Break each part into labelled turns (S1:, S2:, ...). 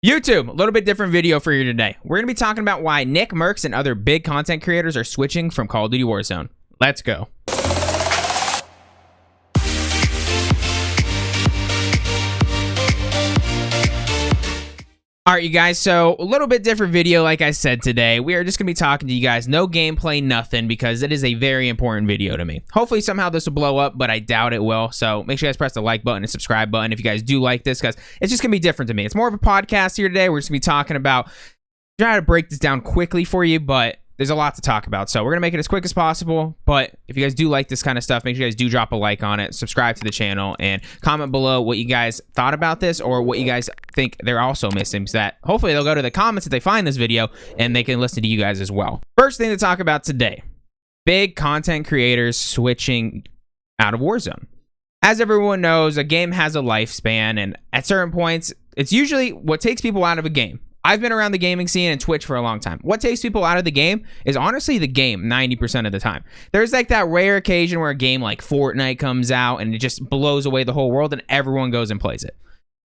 S1: YouTube, a little bit different video for you today. We're going to be talking about why Nickmercs and other big content creators are switching from Call of Duty Warzone. Let's go. All right, you guys, so a little bit different video, like I said today. We are just going to be talking to you guys, no gameplay, nothing, because it is a very important video to me. Hopefully, somehow this will blow up, but I doubt it will. So make sure you guys press the like button and subscribe button if you guys do like this, because it's just going to be different to me. It's more of a podcast here today. We're just going to be talking about, trying to break this down quickly for you, but there's a lot to talk about. So we're going to make it as quick as possible. But if you guys do like this kind of stuff, make sure you guys do drop a like on it, subscribe to the channel, and comment below what you guys thought about this or what you guys think they're also missing, so that hopefully they'll go to the comments if they find this video and they can listen to you guys as well. First thing to talk about today, big content creators switching out of Warzone. As everyone knows, a game has a lifespan, and at certain points, it's usually what takes people out of a game. I've been around the gaming scene and Twitch for a long time. What takes people out of the game is honestly the game 90% of the time. There's like that rare occasion where a game like Fortnite comes out and it just blows away the whole world and everyone goes and plays it.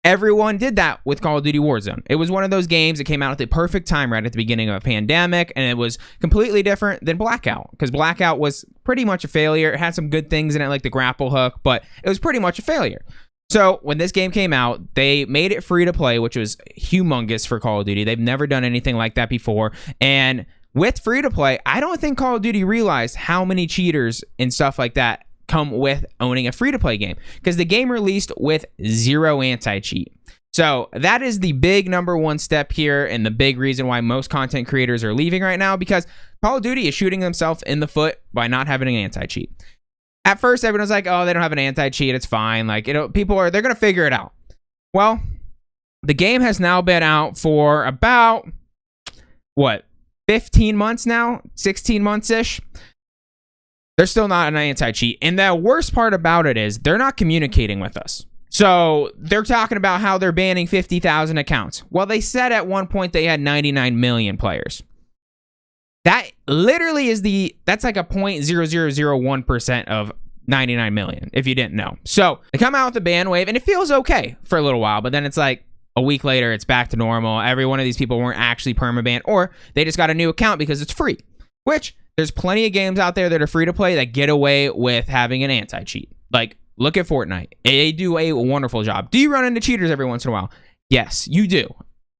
S1: Everyone did that with Call of Duty Warzone. It was one of those games that came out at the perfect time right at the beginning of a pandemic, and it was completely different than Blackout, because Blackout was pretty much a failure. It had some good things in it like the grapple hook, but it was pretty much a failure. So when this game came out, they made it free to play, which was humongous for Call of Duty. They've never done anything like that before. And with free to play, I don't think Call of Duty realized how many cheaters and stuff like that come with owning a free to play game, because the game released with 0 anti-cheat. So that is the big number one step here, and the big reason why most content creators are leaving right now, because Call of Duty is shooting themselves in the foot by not having an anti-cheat. At first, everyone's like, oh, they don't have an anti-cheat, it's fine. Like, you know, they're going to figure it out. Well, the game has now been out for about, 15 months now? 16 months-ish? There's still not an anti-cheat. And the worst part about it is they're not communicating with us. So they're talking about how they're banning 50,000 accounts. Well, they said at one point they had 99 million players. That literally is that's like a 0.0001% of 99 million, if you didn't know. So they come out with the ban wave, and it feels okay for a little while, but then it's like a week later, it's back to normal. Every one of these people weren't actually permabanned, or they just got a new account because it's free, which there's plenty of games out there that are free to play that get away with having an anti-cheat. Like, look at Fortnite. They do a wonderful job. Do you run into cheaters every once in a while? Yes, you do.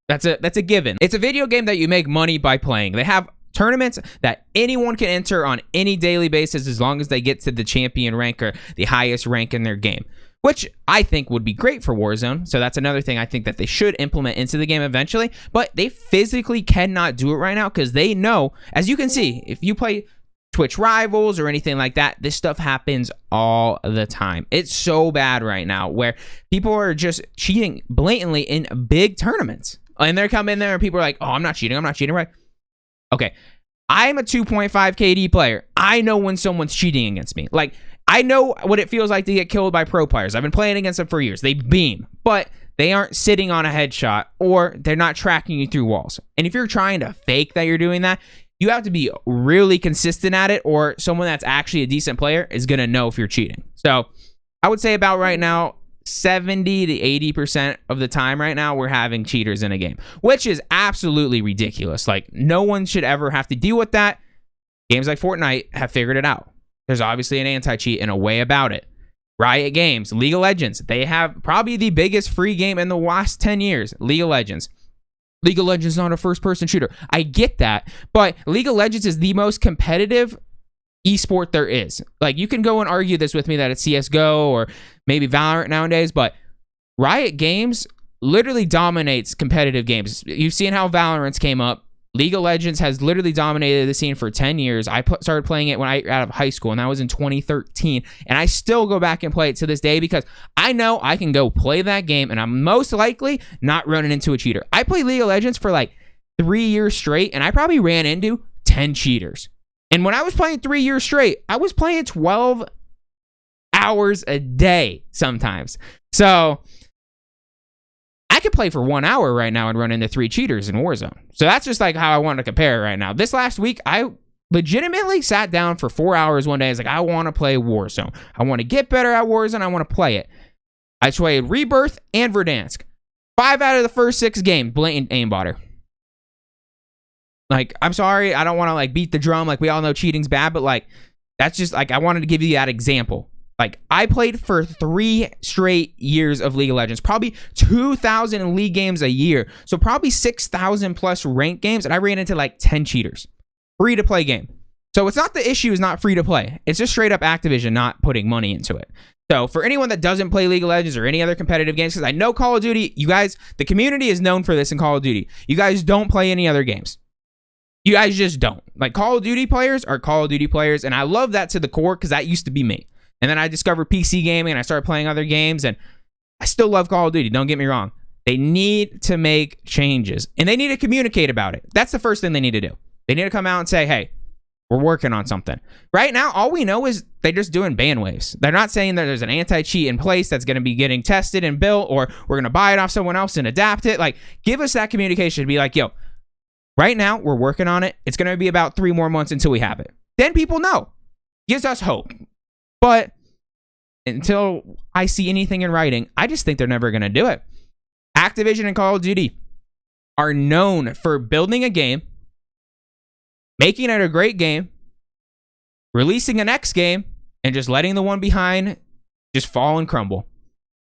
S1: That's a given. It's a video game that you make money by playing. They have tournaments that anyone can enter on any daily basis as long as they get to the champion rank or the highest rank in their game, which I think would be great for Warzone. So that's another thing I think that they should implement into the game eventually, but they physically cannot do it right now because they know, as you can see, if you play Twitch Rivals or anything like that, this stuff happens all the time. It's so bad right now where people are just cheating blatantly in big tournaments. And they're coming in there and people are like, oh, I'm not cheating, right? Okay, I'm a 2.5 KD player. I know when someone's cheating against me. Like, I know what it feels like to get killed by pro players. I've been playing against them for years. They beam, but they aren't sitting on a headshot, or they're not tracking you through walls. And if you're trying to fake that you're doing that, you have to be really consistent at it, or someone that's actually a decent player is going to know if you're cheating. So I would say about right now, 70 to 80% of the time right now, we're having cheaters in a game, which is absolutely ridiculous. Like, no one should ever have to deal with that. Games like Fortnite have figured it out. There's obviously an anti-cheat and a way about it. Riot Games, League of Legends, they have probably the biggest free game in the last 10 years. League of Legends. League of Legends is not a first-person shooter. I get that, but League of Legends is the most competitive esport there is. Like, you can go and argue this with me that it's CSGO or maybe Valorant nowadays, but Riot Games literally dominates competitive games. You've seen how Valorant's came up. League of Legends has literally dominated the scene for 10 years. I started playing it when I got out of high school, and that was in 2013. And I still go back and play it to this day because I know I can go play that game, and I'm most likely not running into a cheater. I played League of Legends for like 3 years straight, and I probably ran into 10 cheaters. And when I was playing 3 years straight, I was playing 12 hours a day sometimes. So I could play for 1 hour right now and run into 3 cheaters in Warzone. So that's just like how I want to compare it right now. This last week, I legitimately sat down for 4 hours one day. I was like, I want to play Warzone. I want to get better at Warzone. I want to play it. I played Rebirth and Verdansk. 5 out of the first 6 games, blatant aimbotter. Like, I'm sorry, I don't want to like beat the drum. Like, we all know cheating's bad, but like, that's just like, I wanted to give you that example. Like, I played for 3 straight years of League of Legends, probably 2,000 league games a year. So probably 6,000 plus ranked games, and I ran into like 10 cheaters. Free to play game. So it's not the issue is not free to play. It's just straight up Activision not putting money into it. So for anyone that doesn't play League of Legends or any other competitive games, because I know Call of Duty, you guys, the community is known for this in Call of Duty. You guys don't play any other games. You guys just don't. Like, Call of Duty players are Call of Duty players, and I love that to the core because that used to be me. And then I discovered PC gaming and I started playing other games, and I still love Call of Duty. Don't get me wrong. They need to make changes, and they need to communicate about it. That's the first thing they need to do. They need to come out and say, hey, we're working on something. Right now, all we know is they're just doing ban waves. They're not saying that there's an anti-cheat in place that's going to be getting tested and built, or we're going to buy it off someone else and adapt it. Like, give us that communication. Be like, yo, right now, we're working on it. It's going to be about 3 more months until we have it. Then people know. Gives us hope. But until I see anything in writing, I just think they're never going to do it. Activision and Call of Duty are known for building a game, making it a great game, releasing the next game, and just letting the one behind just fall and crumble.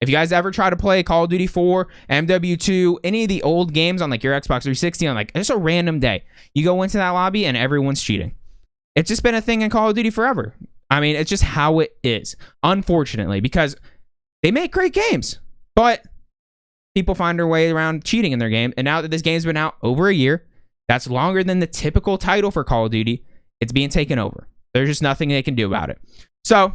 S1: If you guys ever try to play Call of Duty 4, MW2, any of the old games on like your Xbox 360 on like just a random day, you go into that lobby and everyone's cheating. It's just been a thing in Call of Duty forever. I mean, it's just how it is, unfortunately, because they make great games, but people find their way around cheating in their game. And now that this game's been out over a year, that's longer than the typical title for Call of Duty, it's being taken over. There's just nothing they can do about it. So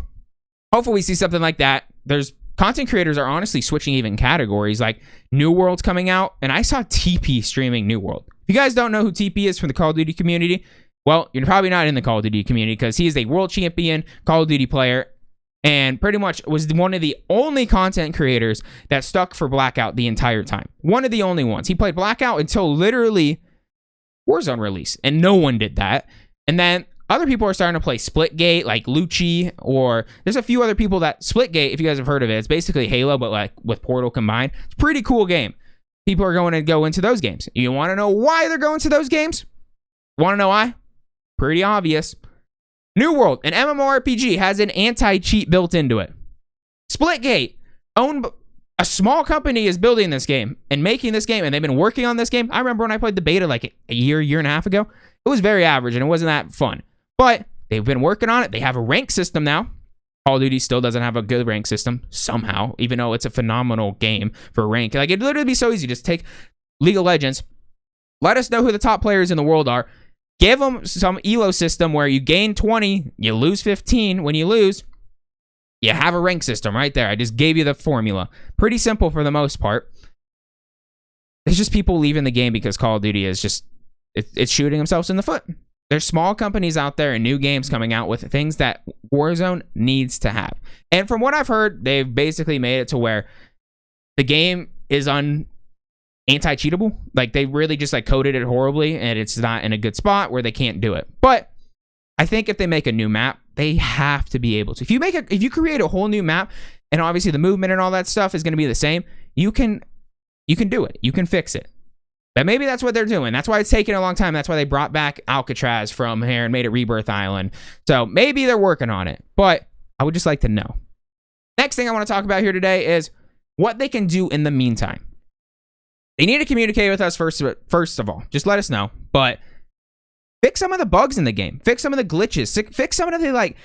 S1: hopefully we see something like that. There's content creators are honestly switching even categories, like New World's coming out, and I saw TP streaming New World. If you guys don't know who TP is from the Call of Duty community, well, you're probably not in the Call of Duty community because he is a world champion Call of Duty player and pretty much was one of the only content creators that stuck for Blackout the entire time. One of the only ones. He played Blackout until literally Warzone release, and no one did that. And then other people are starting to play Splitgate, like Lucci, or there's a few other people that Splitgate, if you guys have heard of it, it's basically Halo, but like with Portal combined. It's a pretty cool game. People are going to go into those games. You want to know why they're going to those games? Want to know why? Pretty obvious. New World, an MMORPG, has an anti-cheat built into it. Splitgate, a small company is building this game and making this game, and they've been working on this game. I remember when I played the beta like a year and a half ago. It was very average, and it wasn't that fun. But they've been working on it. They have a rank system now. Call of Duty still doesn't have a good rank system somehow, even though it's a phenomenal game for rank. Like, it'd literally be so easy. Just take League of Legends. Let us know who the top players in the world are. Give them some elo system where you gain 20, you lose 15. When you lose, you have a rank system right there. I just gave you the formula. Pretty simple for the most part. It's just people leaving the game because Call of Duty is just, it's shooting themselves in the foot. There's small companies out there and new games coming out with things that Warzone needs to have. And from what I've heard, they've basically made it to where the game is anti-cheatable. Like, they really just like coded it horribly, and it's not in a good spot where they can't do it. But I think if they make a new map, they have to be able to. If you create a whole new map, and obviously the movement and all that stuff is going to be the same, you can do it. You can fix it. But maybe that's what they're doing. That's why it's taking a long time. That's why they brought back Alcatraz from here and made it Rebirth Island. So maybe they're working on it. But I would just like to know. Next thing I want to talk about here today is what they can do in the meantime. They need to communicate with us first of all. Just let us know. But fix some of the bugs in the game. Fix some of the glitches. Fix some of the like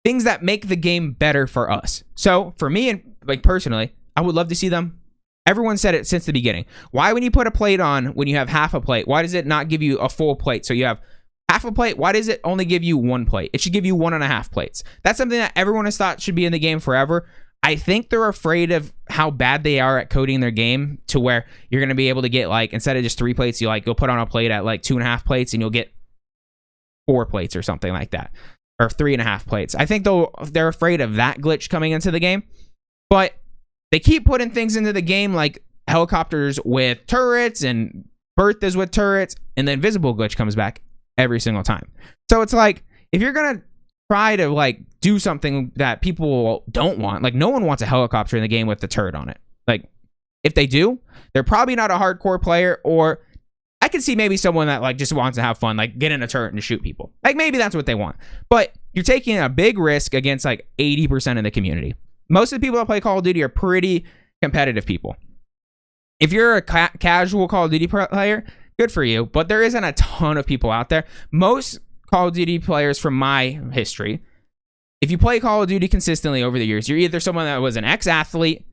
S1: things that make the game better for us. So for me and like personally, I would love to see them. Everyone said it since the beginning. Why, when you put a plate on, when you have half a plate, why does it not give you a full plate? So you have half a plate. Why does it only give you one plate? It should give you 1.5 plates. That's something that everyone has thought should be in the game forever. I think they're afraid of how bad they are at coding their game to where you're going to be able to get like, instead of just 3 plates, you'll put on a plate at like 2.5 plates and you'll get 4 plates or something like that. Or 3.5 plates. I think they're afraid of that glitch coming into the game. But they keep putting things into the game like helicopters with turrets and Berthas with turrets, and the invisible glitch comes back every single time. So it's like, if you're going to try to like do something that people don't want, like no one wants a helicopter in the game with the turret on it. Like, If they do, they're probably not a hardcore player, or I could see maybe someone that like just wants to have fun, like get in a turret and shoot people. Like maybe that's what they want. But you're taking a big risk against like 80% of the community. Most of the people that play Call of Duty are pretty competitive people. If you're a casual Call of Duty player, good for you, but there isn't a ton of people out there. Most Call of Duty players from my history, if you play Call of Duty consistently over the years, you're either someone that was an ex-athlete,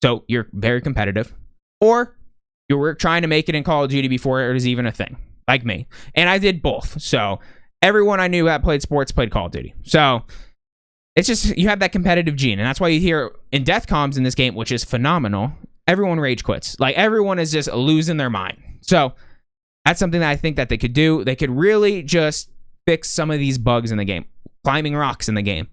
S1: so you're very competitive, or you were trying to make it in Call of Duty before it was even a thing, like me. And I did both. So everyone I knew that played sports played Call of Duty. So it's just, you have that competitive gene, and that's why you hear in death comms in this game, which is phenomenal, everyone rage quits. Like everyone is just losing their mind. So that's something that I think that they could do. They could really just fix some of these bugs in the game. Climbing rocks in the game.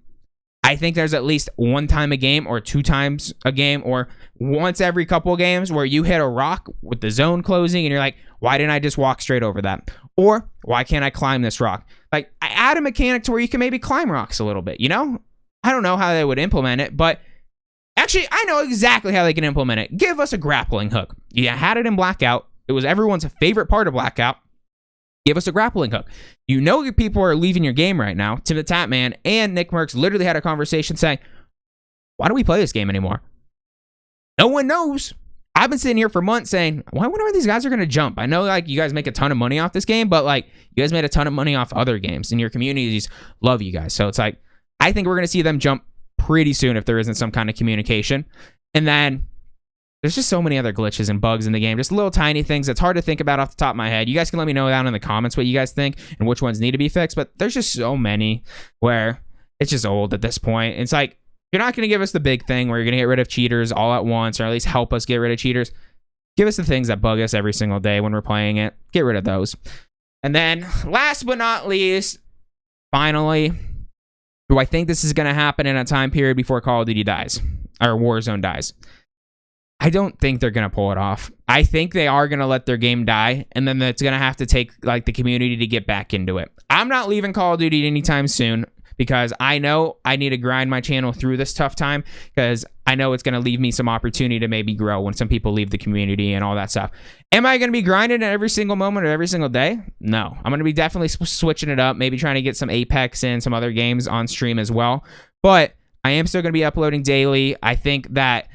S1: I think there's at least one time a game or 2 times a game or once every couple of games where you hit a rock with the zone closing and you're like, why didn't I just walk straight over that? Or why can't I climb this rock? Like, I add a mechanic to where you can maybe climb rocks a little bit, you know? I don't know how they would implement it, but actually, I know exactly how they can implement it. Give us a grappling hook. You had it in Blackout. It was everyone's favorite part of Blackout. Give us a grappling hook. You know your people are leaving your game right now. Timethetatman and Nickmercs literally had a conversation saying, why do we play this game anymore? No one knows. I've been sitting here for months saying, why wonder why these guys are going to jump? I know like you guys make a ton of money off this game, but like you guys made a ton of money off other games and your communities love you guys. So it's like, I think we're going to see them jump pretty soon if there isn't some kind of communication. And then there's just so many other glitches and bugs in the game. Just little tiny things that's hard to think about off the top of my head. You guys can let me know down in the comments what you guys think and which ones need to be fixed. But there's just so many where it's just old at this point. It's like, you're not going to give us the big thing where you're going to get rid of cheaters all at once, or at least help us get rid of cheaters. Give us the things that bug us every single day when we're playing it. Get rid of those. And then last but not least, finally, do I think this is going to happen in a time period before Call of Duty dies or Warzone dies? I don't think they're going to pull it off. I think they are going to let their game die, and then it's going to have to take like the community to get back into it. I'm not leaving Call of Duty anytime soon because I know I need to grind my channel through this tough time because I know it's going to leave me some opportunity to maybe grow when some people leave the community and all that stuff. Am I going to be grinding at every single moment or every single day? No. I'm going to be definitely switching it up, maybe trying to get some Apex and some other games on stream as well. But I am still going to be uploading daily. I think that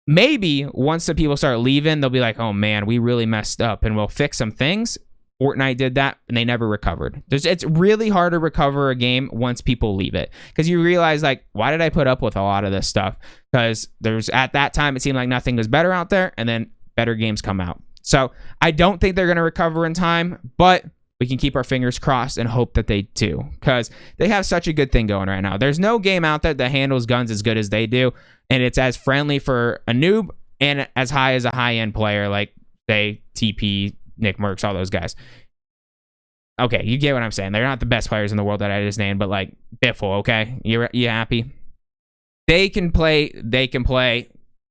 S1: maybe once the people start leaving, they'll be like, oh man, we really messed up and we'll fix some things. Fortnite did that and they never recovered. It's really hard to recover a game once people leave it because you realize like, why did I put up with a lot of this stuff? Because there's at that time, it seemed like nothing was better out there and then better games come out. So I don't think they're going to recover in time, but we can keep our fingers crossed and hope that they do because they have such a good thing going right now. There's no game out there that handles guns as good as they do. And it's as friendly for a noob and as high as a high-end player like, say, TP, Nickmercs, all those guys. Okay, you get what I'm saying. They're not the best players in the world that I just named, but like, Biffle, okay? You happy? They can play.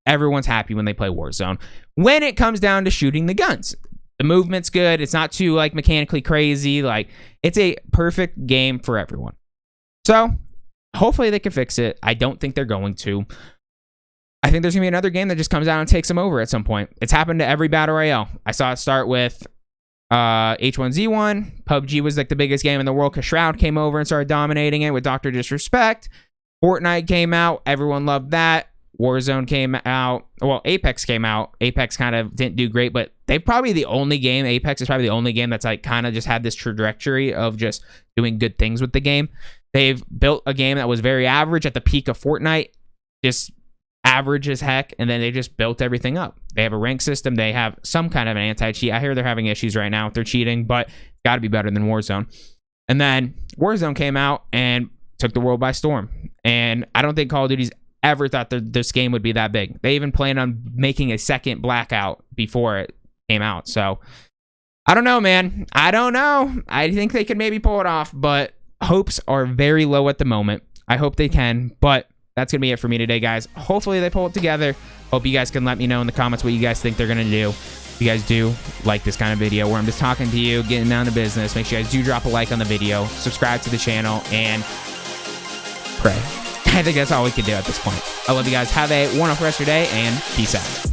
S1: Everyone's happy when they play Warzone. When it comes down to shooting the guns. The movement's good. It's not too like mechanically crazy. Like, it's a perfect game for everyone. So, hopefully they can fix it. I don't think they're going to. I think there's going to be another game that just comes out and takes them over at some point. It's happened to every Battle Royale. I saw it start with H1Z1. PUBG was like the biggest game in the world because Shroud came over and started dominating it with Dr. Disrespect. Fortnite came out. Everyone loved that. Warzone came out. Well, Apex came out. Apex kind of didn't do great, but they're probably the only game. Apex is probably the only game that's like kind of just had this trajectory of just doing good things with the game. They've built a game that was very average at the peak of Fortnite. Just average as heck, and then they just built everything up. They have a rank system. They have some kind of an anti-cheat. I hear they're having issues right now with their cheating, but it's got to be better than Warzone. And then Warzone came out and took the world by storm. And I don't think Call of Duty's ever thought that this game would be that big. They even planned on making a second Blackout before it came out. So I don't know, man. I don't know. I think they could maybe pull it off, but hopes are very low at the moment. I hope they can, but that's going to be it for me today, guys. Hopefully they pull it together. Hope you guys can let me know in the comments what you guys think they're going to do. If you guys do like this kind of video where I'm just talking to you, getting down to business, make sure you guys do drop a like on the video, subscribe to the channel, and pray. I think that's all we can do at this point. I love you guys. Have a wonderful rest of your day, and peace out.